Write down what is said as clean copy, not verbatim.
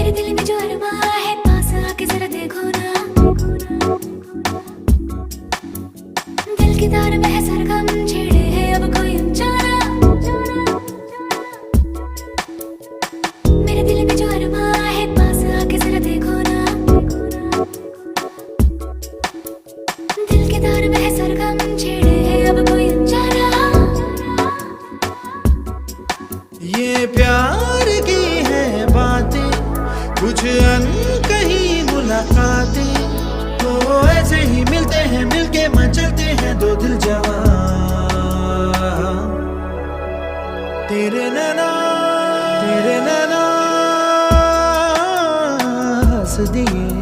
मेरे दिल में जो अरमा है पास आके जरा देखो ना, दिल की तार में है सरगम छेड़े है अब कोई ऊंचा ना। मेरे दिल में जो अरमा है पास आके जरा देखो ना, दिल की तार में है सरगम छेड़े है अब कोई ऊंचा ना। ये प्यार की है बातें, कुछ अनकही मुलाकातें, तो ऐसे ही मिलते हैं, मिलके मचलते हैं दो दिल जवां। तेरे नैना हंस दिए